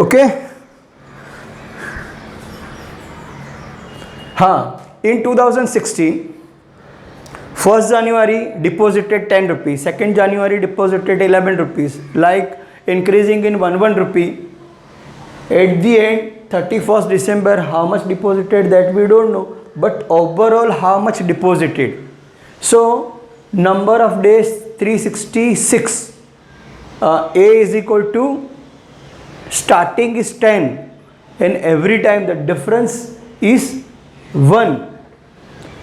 Okay. In 2016, 1st January deposited 10 rupees, 2nd January deposited 11 rupees, like increasing in 1 rupee. At the end, 31st December, how much deposited, that we don't know, but overall how much deposited. So number of days 366. A is equal to starting is 10 and every time the difference is 1.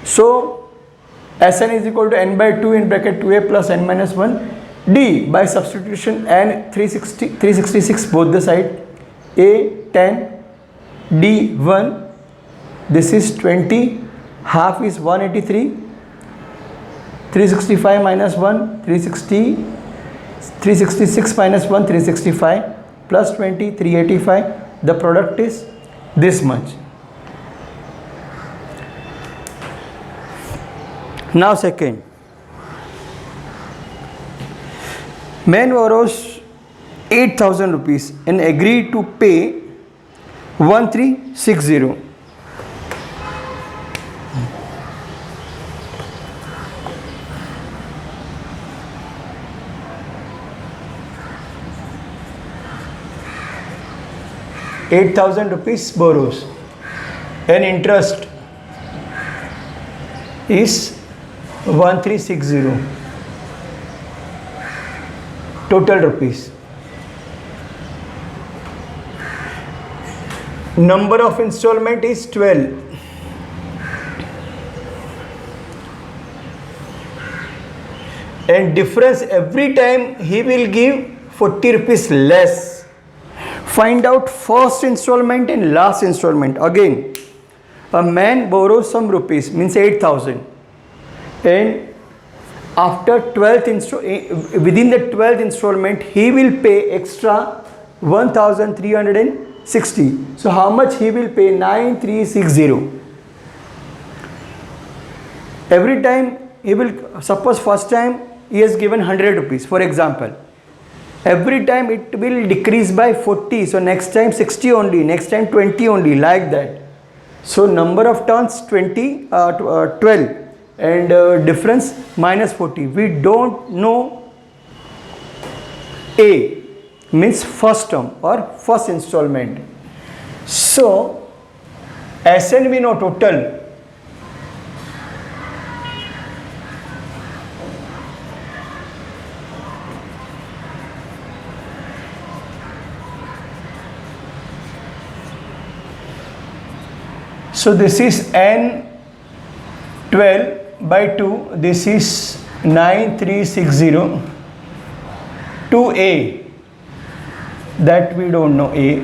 So Sn is equal to n by 2 in bracket 2a plus n minus 1 d. By substitution n 366 both the side, a 10 d 1, this is 20, half is 183, 365 minus 1 366 minus 1 365 plus 20 385. The product is this much. Now second, man borrows 8,000 rupees and agreed to pay 1360. ₹8,000 borrows and interest is 1360 total rupees. Number of installment is 12. And difference every time he will give 40 rupees less. Find out first installment and last installment. Again, a man borrows some rupees, means 8,000, and after 12th within the 12th installment he will pay extra 1,360. So how much he will pay? 9,360. Every time he will, suppose first time he has given 100 rupees for example, every time it will decrease by 40. So next time 60 only, next time 20 only, like that. So number of turns 12 and difference minus 40. We don't know A, means first term or first installment. So Sn we know total. So this is n 12 by 2, this is 9360. 2a, that we don't know A.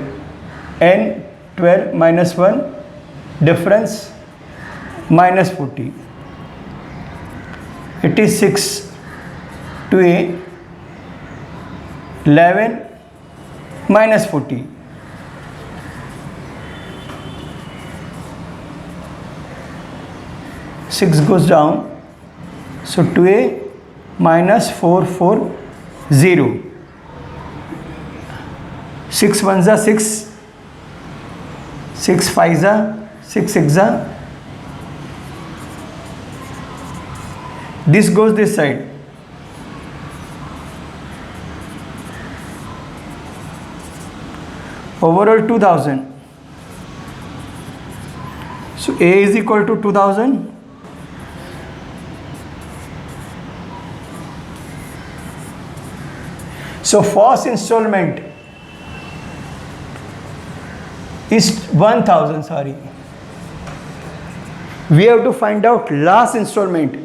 N 12 minus 1, difference minus 40. It is 6. 2a 11 minus 40. Six goes down, so 2a minus 440. 6 ones are 6, 6 fives are 6 six are. This goes this side. Overall 2000. So A is equal to 2000. So first installment is 1000, sorry. We have to find out last installment.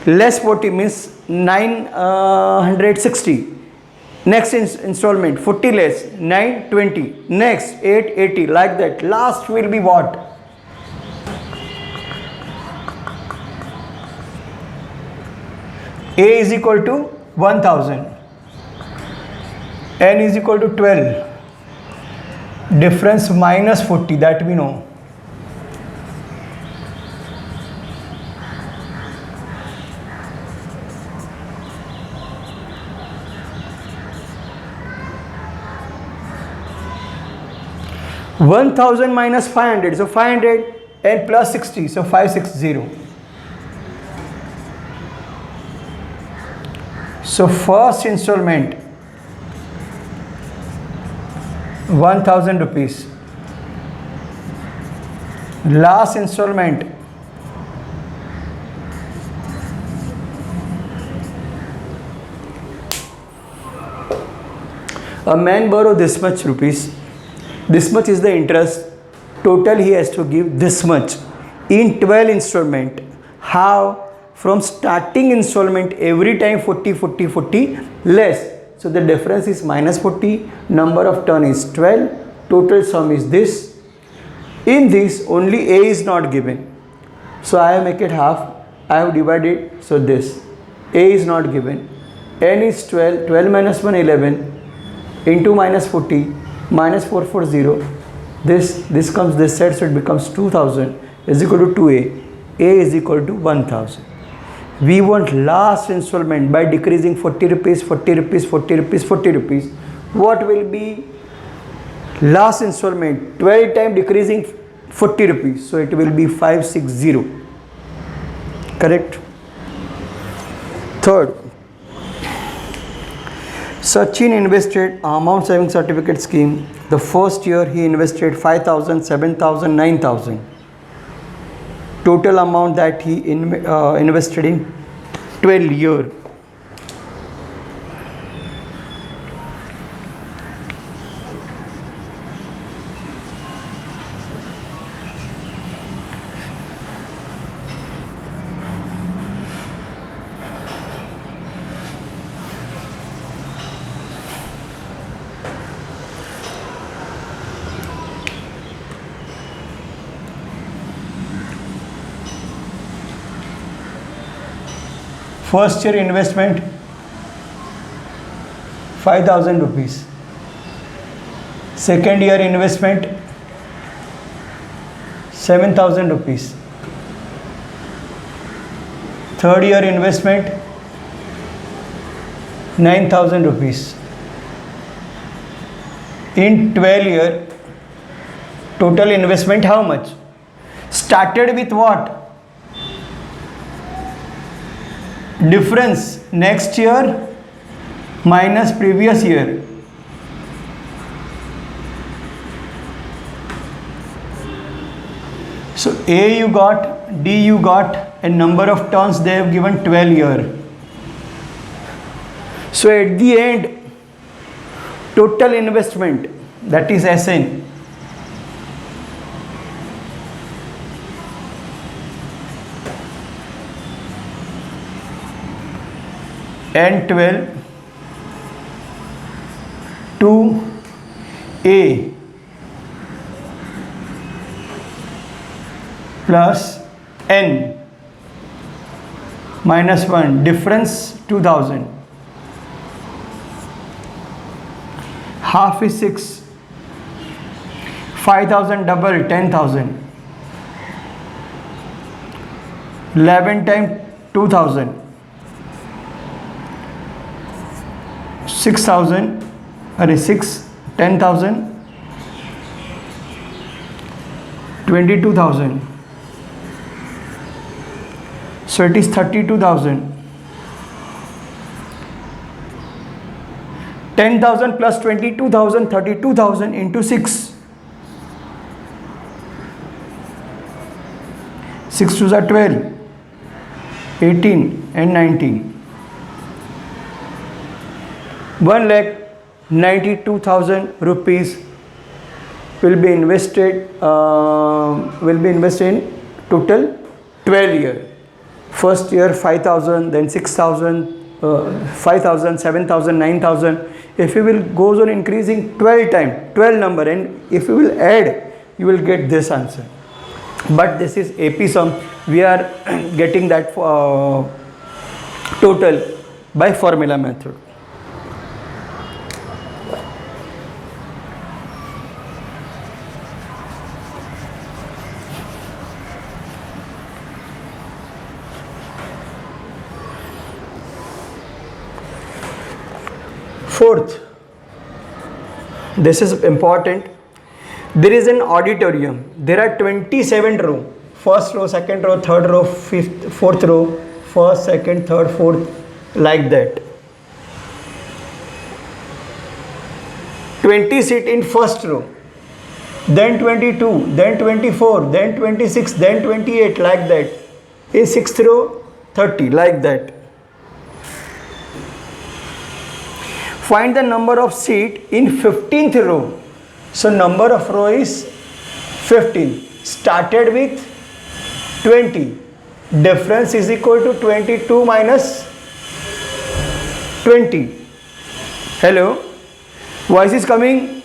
Less 40 means 960. Next installment 40 less 920. Next 880, like that. Last will be what? A is equal to 1000. N is equal to 12. Difference minus 40, that we know. 1000 minus 500, so 500 and plus 60, so 560. So first installment 1000 rupees, last installment a man borrow this much rupees, this much is the interest, total he has to give this much in 12 installment. How? From starting installment every time 40 40 40 less, so the difference is minus 40, number of turn is 12, total sum is this. In this only A is not given, so I have make it half, I have divided, so this A is not given, n is 12, 12 minus 1 11 into minus 40 minus 440, this comes this side, so it becomes 2000 is equal to 2A, A is equal to 1000. We want last installment by decreasing 40 rupees 40 rupees 40 rupees 40 rupees. What will be last installment? 12 time decreasing 40 rupees, so it will be 560. Correct. Third, Sachin invested amount saving certificate scheme. The first year he invested 5,000, 7,000, 9,000. Total amount that he invested in 12 years. First year investment 5,000 rupees. Second year investment 7,000 rupees. Third year investment 9,000 rupees. In 12 year total investment how much? Started with what? Difference next year minus previous year. So A you got, D you got, and number of turns they have given 12 year. So at the end total investment, that is SN, N12 to A plus N minus 1, difference 2000, half is 6, 5,000 double 10,000, 11 times 2000, 6,000, 6, 10,000, 22,000, so it is 32,000. 10,000 plus 22,000, 32,000 into 6. 6 2s are 12, 18 and 19. 1,92,000 rupees will be invested in total 12 year. First year 5,000, then 6,000, 5,000, 7,000, 9,000. If you will goes on increasing 12 times, 12 number, and if you will add, you will get this answer. But this is AP sum. We are getting that total by formula method. Fourth, this is important. There is an auditorium. There are 27 row. First row, second row, third row, fifth, fourth row, first, second, third, fourth, like that. 20 seat in first row, then 22, then 24, then 26, then 28, like that. In sixth row, 30, like that. Find the number of seat in 15th row. So number of row is 15. Started with 20. Difference is equal to 22 minus 20. Hello? Voice is coming?